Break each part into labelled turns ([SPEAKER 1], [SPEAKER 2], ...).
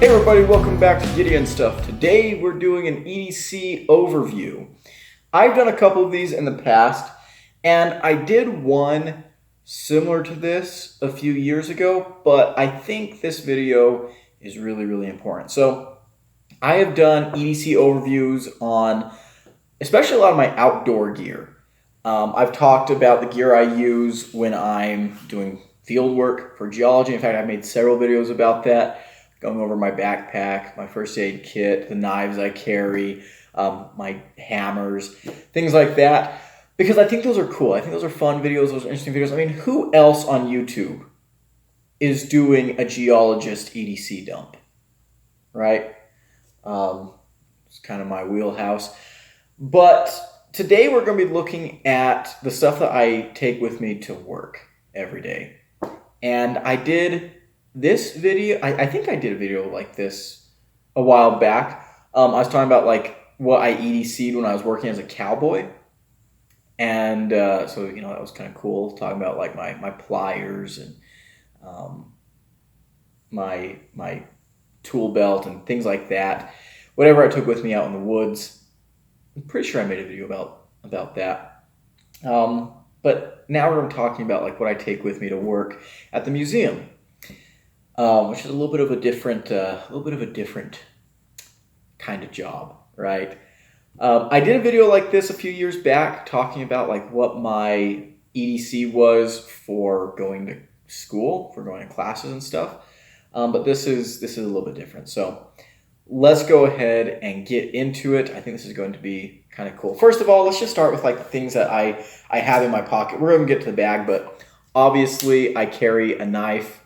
[SPEAKER 1] Hey everybody, welcome back to Gideon Stuff. Today we're doing an EDC overview. I've done a couple of these in the past, and I did one similar to this a few years ago, but I think this video is really important. So I have done EDC overviews on especially a lot of my outdoor gear. I've talked about the gear I use when I'm doing field work for geology. In fact, I've made several videos about that, going over my backpack, my first aid kit, the knives I carry, my hammers, things like that, because I think those are cool. I think those are fun videos, those are interesting videos. I mean, who else on YouTube is doing a geologist EDC dump, right? It's kind of my wheelhouse. But today we're going to be looking at the stuff that I take with me to work every day. And I did this video, I think I did a video like this a while back. I was talking about like what I EDC'd when I was working as a cowboy. And so, you know, that was kind of cool, talking about like my pliers and my tool belt and things like that. Whatever I took with me out in the woods. I'm pretty sure I made a video about that. But now we're talking about like what I take with me to work at the museum, which is a little bit of a different kind of job, right? I did a video like this a few years back talking about like what my EDC was for going to school, for going to classes and stuff. But this is a little bit different. So let's go ahead and get into it. I think this is going to be kind of cool. First of all, let's just start with like the things that I have in my pocket. We're going to get to the bag, but obviously I carry a knife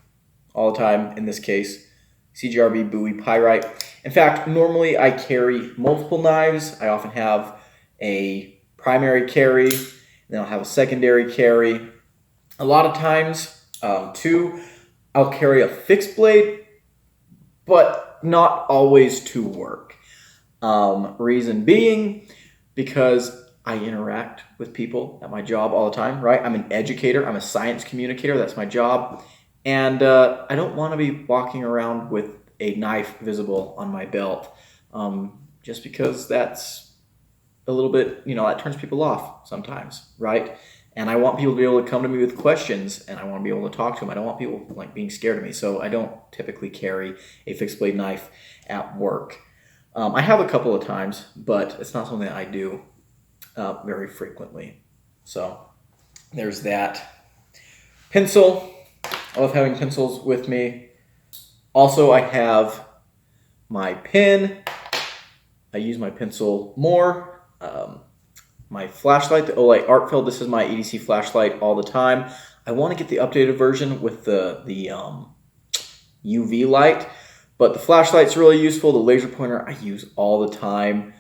[SPEAKER 1] all the time. In this case, CGRB Bowie Pyrite. In fact, normally I carry multiple knives. I often have a primary carry, and then I'll have a secondary carry. A lot of times, too, I'll carry a fixed blade, but not always to work. Reason being, because I interact with people at my job all the time, right? I'm an educator. I'm a science communicator. That's my job. And I don't want to be walking around with a knife visible on my belt, just because that's a little bit, you know, that turns people off sometimes, right? And I want people to be able to come to me with questions, and I want to be able to talk to them. I don't want people like being scared of me, so I don't typically carry a fixed blade knife at work. I have a couple of times, but it's not something that I do very frequently. So there's that. Pencil. I love having pencils with me. Also, I have my pen. I use my pencil more. My flashlight, the Olight Arcfield. This is my EDC flashlight all the time. I want to get the updated version with the UV light, but the flashlight's really useful. The laser pointer I use all the time,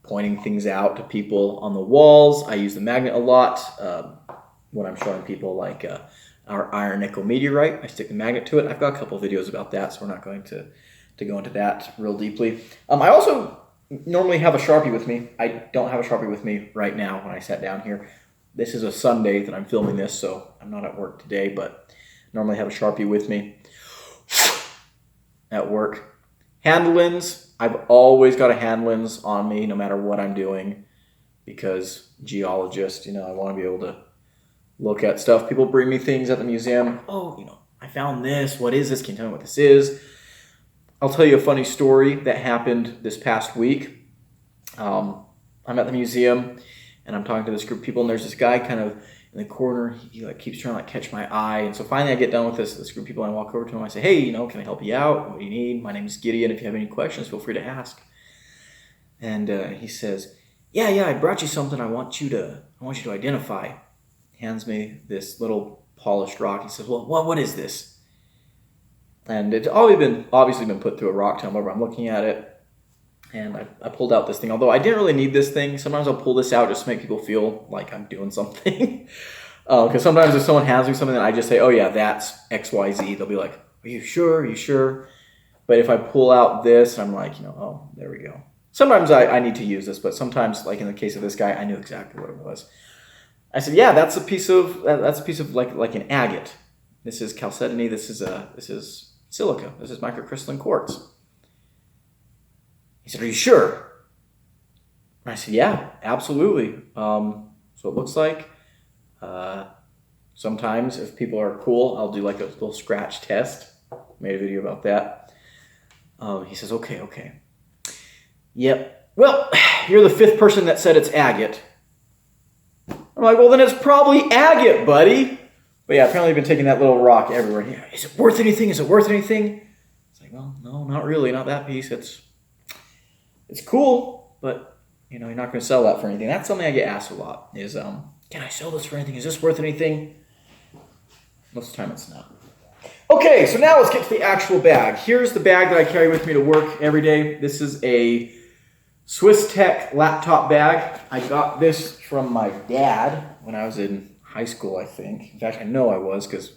[SPEAKER 1] pointing things out to people on the walls. I use the magnet a lot when I'm showing people like our iron nickel meteorite. I stick the magnet to it. I've got a couple of videos about that, so we're not going to go into that real deeply. I also normally have a Sharpie with me. I don't have a Sharpie with me right now when I sat down here. This is a Sunday that I'm filming this, so I'm not at work today, but normally have a Sharpie with me at work. Hand lens. I've always got a hand lens on me no matter what I'm doing, because geologist, you know, I want to be able to look at stuff. People bring me things at the museum. Oh, you know, I found this. What is this? Can you tell me what this is? I'll tell you a funny story that happened this past week. I'm at the museum, and I'm talking to this group of people, and there's this guy kind of in the corner. He like keeps trying to like catch my eye, and so finally I get done with this group of people, and I walk over to him. I say, "Hey, you know, can I help you out? What do you need? My name is Gideon. If you have any questions, feel free to ask." And he says, "Yeah, I brought you something. I want you to identify." Hands me this little polished rock. He says, "Well, what is this?" And it's obviously been put through a rock tumbler. I'm looking at it, and I pulled out this thing. Although I didn't really need this thing. Sometimes I'll pull this out just to make people feel like I'm doing something. Because sometimes if someone hands me something, I just say, "Oh yeah, that's XYZ." They'll be like, "Are you sure? Are you sure?" But if I pull out this, I'm like, you know, oh, there we go. Sometimes I need to use this, but sometimes, like in the case of this guy, I knew exactly what it was. I said, "Yeah, that's a piece of like an agate. This is chalcedony. This is silica. This is microcrystalline quartz. He said, are you sure? And I said, yeah, absolutely. So it looks like sometimes if people are cool, I'll do like a little scratch test. Made a video about that. He says, okay. Yep. Well, you're the 5th person that said it's agate. I'm like, well, then it's probably agate, buddy. But yeah, apparently I've been taking that little rock everywhere. Yeah, is it worth anything? Is it worth anything? It's like, well, no, not really. Not that piece. It's cool, but you know, you're not going to sell that for anything. That's something I get asked a lot is, can I sell this for anything? Is this worth anything? Most of the time it's not. Okay, so now let's get to the actual bag. Here's the bag that I carry with me to work every day. This is a Swiss Tech laptop bag. I got this from my dad when I was in high school, I think. In fact, I know I was because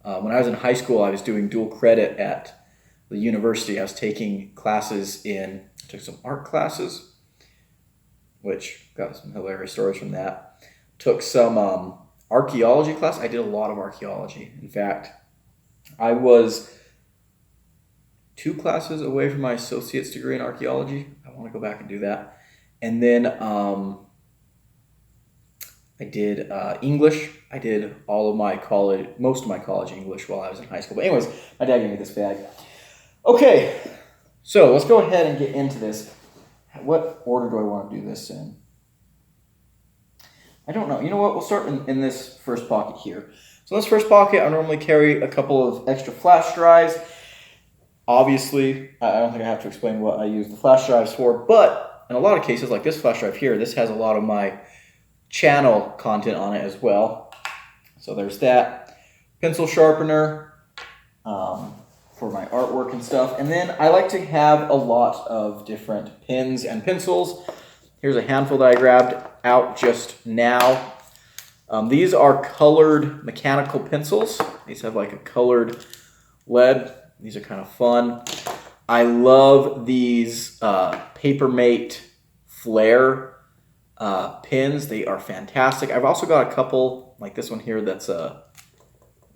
[SPEAKER 1] when I was in high school, I was doing dual credit at the university. I was taking classes I took some art classes, which got some hilarious stories from that. Took some archaeology class. I did a lot of archaeology. In fact, I was 2 classes away from my associate's degree in archaeology. I want to go back and do that. And then I did English. I did most of my college English while I was in high school. But anyways, my dad gave me this bag. Okay, so let's go ahead and get into this. What order do I want to do this in? I don't know. You know what? We'll start in this first pocket here. So in this first pocket, I normally carry a couple of extra flash drives. Obviously, I don't think I have to explain what I use the flash drives for, but in a lot of cases, like this flash drive here, this has a lot of my channel content on it as well. So there's that. Pencil sharpener for my artwork and stuff. And then I like to have a lot of different pens and pencils. Here's a handful that I grabbed out just now. These are colored mechanical pencils. These have like a colored lead. These are kind of fun. I love these Papermate Flare pins. They are fantastic. I've also got a couple, like this one here that's a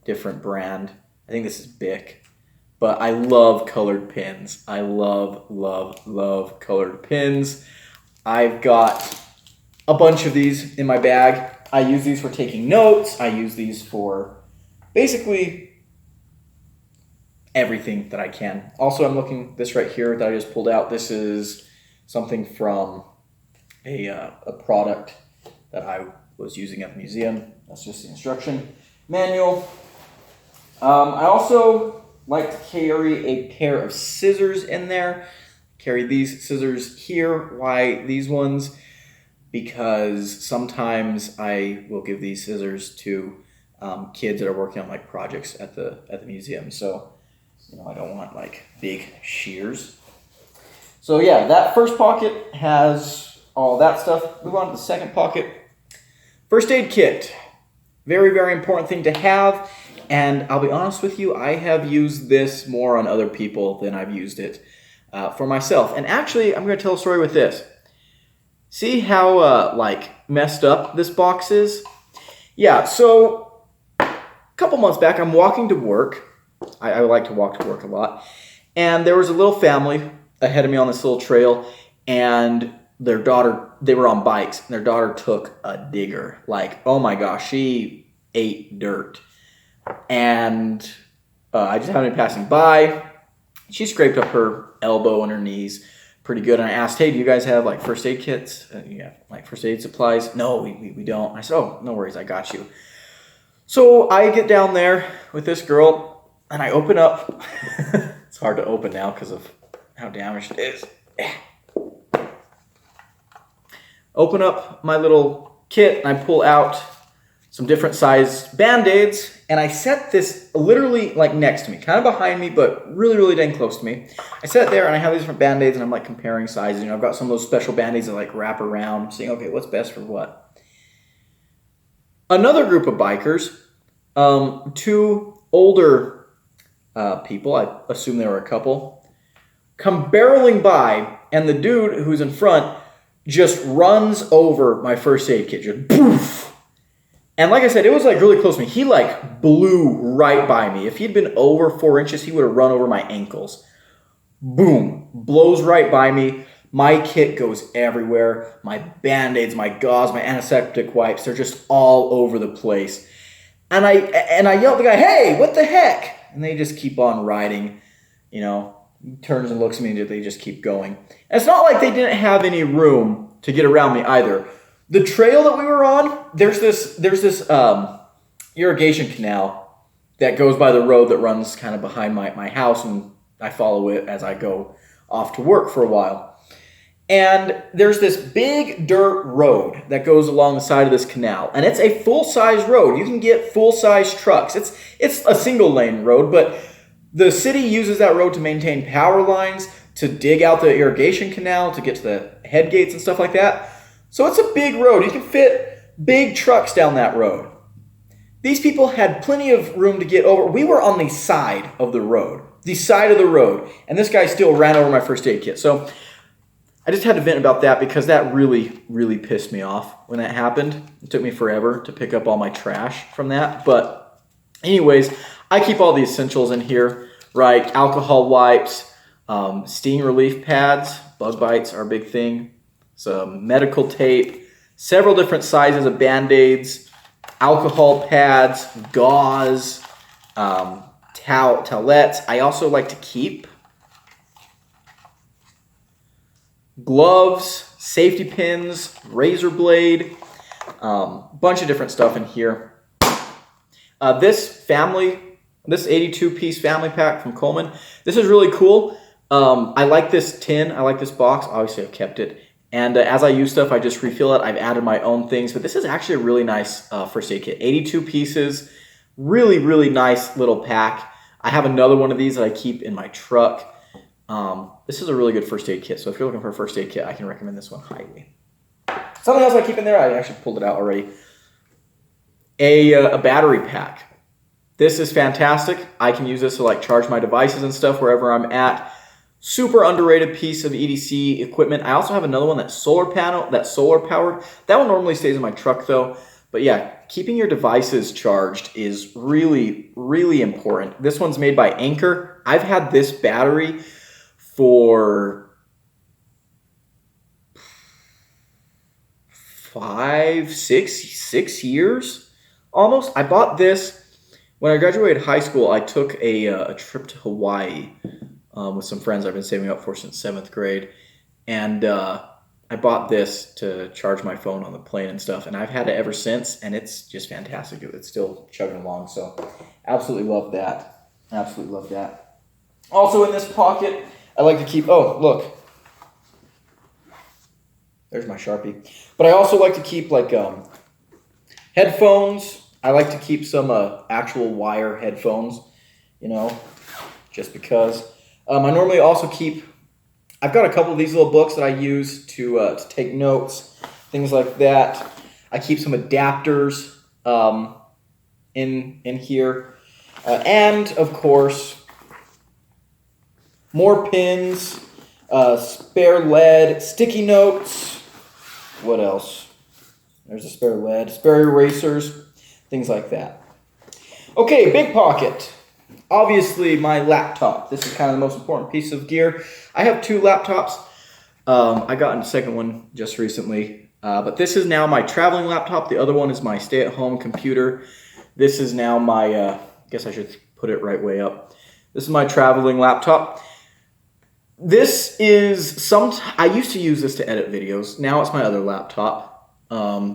[SPEAKER 1] different brand. I think this is Bic. But I love colored pins. I love colored pins. I've got a bunch of these in my bag. I use these for taking notes. I use these for basically everything that I can. Also, I'm looking this right here that I just pulled out. This is something from a product that I was using at the museum. That's just the instruction manual. I also like to carry a pair of scissors in there. Carry these scissors here. Why these ones? Because sometimes I will give these scissors to kids that are working on like projects at the museum. So, you know, I don't want like big shears. So yeah, that first pocket has all that stuff. Move on to the second pocket. First aid kit. Very, very important thing to have. And I'll be honest with you, I have used this more on other people than I've used it for myself. And actually, I'm going to tell a story with this. See how like messed up this box is? Yeah, so a couple months back, I'm walking to work. I like to walk to work a lot. And there was a little family ahead of me on this little trail, and their daughter, they were on bikes, and their daughter took a digger. Like, oh my gosh, she ate dirt. And I just happened to be passing by. She scraped up her elbow and her knees pretty good. And I asked, hey, do you guys have like first aid kits? Yeah, like first aid supplies? No, we don't. I said, oh, no worries, I got you. So I get down there with this girl and I open up. It's hard to open now because of how damaged it is. Open up my little kit and I pull out some different sized Band-Aids, and I set this literally like next to me, kind of behind me, but really, really dang close to me. I set it there and I have these different Band-Aids and I'm like comparing sizes. You know, I've got some of those special Band-Aids that like wrap around, saying, okay, what's best for what? Another group of bikers, 2 older people, I assume they were a couple, come barreling by, and the dude who's in front just runs over my first aid kit, just poof. And like I said, it was like really close to me. He like blew right by me. If he'd been over 4 inches, he would have run over my ankles. Boom, blows right by me. My kit goes everywhere. My Band-Aids, my gauze, my antiseptic wipes, they're just all over the place. And I yelled at the guy, "Hey, what the heck?" And they just keep on riding, you know, turns and looks at me and they just keep going. And it's not like they didn't have any room to get around me either. The trail that we were on, there's this irrigation canal that goes by the road that runs kind of behind my house, and I follow it as I go off to work for a while. And there's this big dirt road that goes along the side of this canal, and it's a full-size road. You can get full-size trucks. It's a single-lane road, but the city uses that road to maintain power lines, to dig out the irrigation canal, to get to the head gates and stuff like that. So it's a big road. You can fit big trucks down that road. These people had plenty of room to get over. We were on the side of the road, and this guy still ran over my first aid kit. So I just had to vent about that because that really, really pissed me off when that happened. It took me forever to pick up all my trash from that. But anyways, I keep all the essentials in here, right? Alcohol wipes, sting relief pads, bug bites are a big thing, some medical tape, several different sizes of Band-Aids, alcohol pads, gauze, towelettes. I also like to keep gloves, safety pins, razor blade, bunch of different stuff in here. This 82-piece family pack from Coleman, this is really cool. I like this tin, I like this box. Obviously I've kept it. And as I use stuff, I just refill it. I've added my own things, but this is actually a really nice first aid kit. 82 pieces, really, really nice little pack. I have another one of these that I keep in my truck. This is a really good first aid kit. So if you're looking for a first aid kit, I can recommend this one highly. Something else I keep in there, I actually pulled it out already. A battery pack. This is fantastic. I can use this to like charge my devices and stuff wherever I'm at. Super underrated piece of EDC equipment. I also have another one that's solar powered. That one normally stays in my truck though. But yeah, keeping your devices charged is really, really important. This one's made by Anchor. I've had this battery for 6 years almost. I bought this when I graduated high school. I took a trip to Hawaii with some friends I've been saving up for since 7th grade. And I bought this to charge my phone on the plane and stuff. And I've had it ever since, and it's just fantastic. It's still chugging along. So absolutely love that. Absolutely love that. Also in this pocket, I like to keep, oh, look. There's my Sharpie. But I also like to keep like headphones. I like to keep some actual wire headphones, you know, just because. I normally also keep, I've got a couple of these little books that I use to take notes, things like that. I keep some adapters in here. And, of course, more pins, spare lead, sticky notes. What else? There's a spare lead, spare erasers, things like that. Okay, big pocket. Obviously, my laptop. This is kind of the most important piece of gear. I have 2 laptops. I got a second one just recently. But this is now my traveling laptop. The other one is my stay-at-home computer. This is now my, I guess I should put it right way up. This is my traveling laptop. This is I used to use this to edit videos. Now it's my other laptop.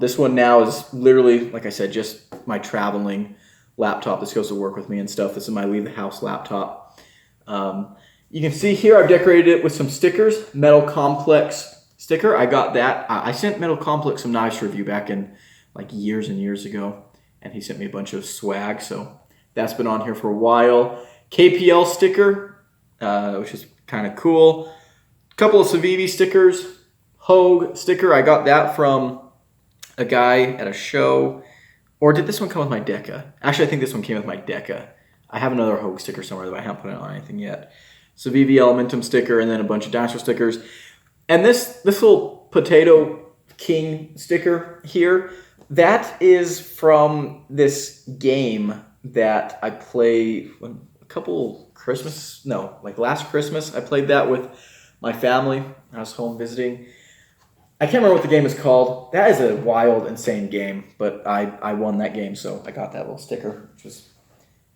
[SPEAKER 1] This one now is literally, like I said, just my traveling laptop. This goes to work with me and stuff. This is my leave the house laptop. You can see here I've decorated it with some stickers. Metal Complex sticker. I got that. I sent Metal Complex some knives review back in like years and years ago, and he sent me a bunch of swag. So that's been on here for a while. KPL sticker, which is kind of cool. A couple of Civivi stickers. Hogue sticker. I got that from a guy at a show. Or did this one come with my Deca? Actually, I think this one came with my Deca. I have another Hogue sticker somewhere that I haven't put it on anything yet. Civivi Elementum sticker, and then a bunch of dinosaur stickers. And this little Potato King sticker here, that is from this game that I played last Christmas. I played that with my family. I was home visiting. I can't remember what the game is called. That is a wild, insane game, but I won that game, so I got that little sticker, which was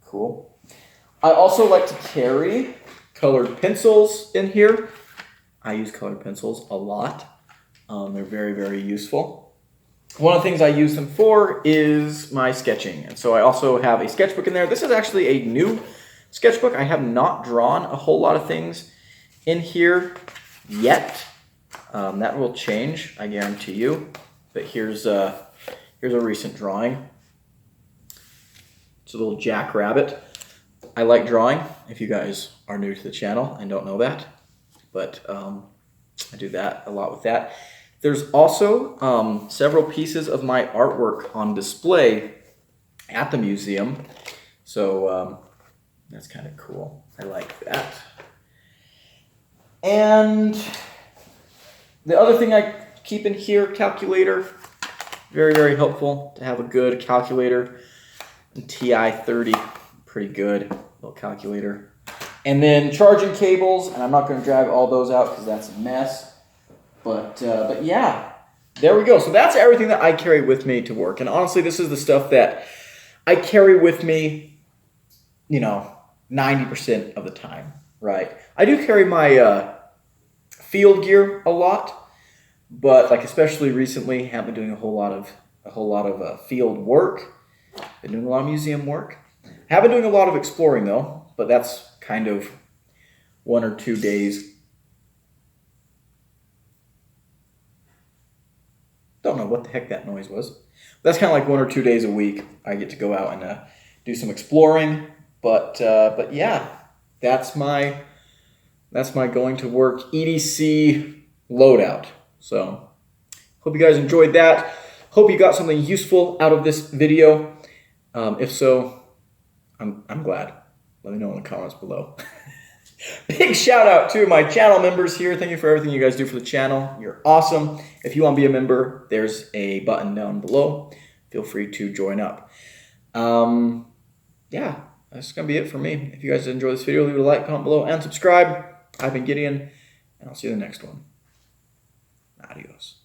[SPEAKER 1] cool. I also like to carry colored pencils in here. I use colored pencils a lot. They're very, very useful. One of the things I use them for is my sketching. And so I also have a sketchbook in there. This is actually a new sketchbook. I have not drawn a whole lot of things in here yet. That will change, I guarantee you. But here's a recent drawing. It's a little jackrabbit. I like drawing, if you guys are new to the channel and don't know that. But I do that a lot with that. There's also several pieces of my artwork on display at the museum. So that's kind of cool. I like that. And the other thing I keep in here, calculator. Very, very helpful to have a good calculator. TI-30, pretty good little calculator. And then charging cables, and I'm not going to drag all those out because that's a mess. But yeah, there we go. So that's everything that I carry with me to work. And honestly, this is the stuff that I carry with me, 90% of the time, right? I do carry my field gear a lot, but like especially recently, have been doing a whole lot of field work. Been doing a lot of museum work. Have been doing a lot of exploring though, but that's kind of 1 or 2 days. Don't know what the heck that noise was. That's kind of like 1 or 2 days a week. I get to go out and do some exploring. But yeah, that's my going to work EDC loadout. So hope you guys enjoyed that. Hope you got something useful out of this video. If so, I'm glad. Let me know in the comments below. Big shout out to my channel members here. Thank you for everything you guys do for the channel. You're awesome. If you want to be a member, there's a button down below. Feel free to join up. Yeah, that's going to be it for me. If you guys enjoyed this video, leave it a like, comment below, and subscribe. I've been Gideon, and I'll see you in the next one. Adios.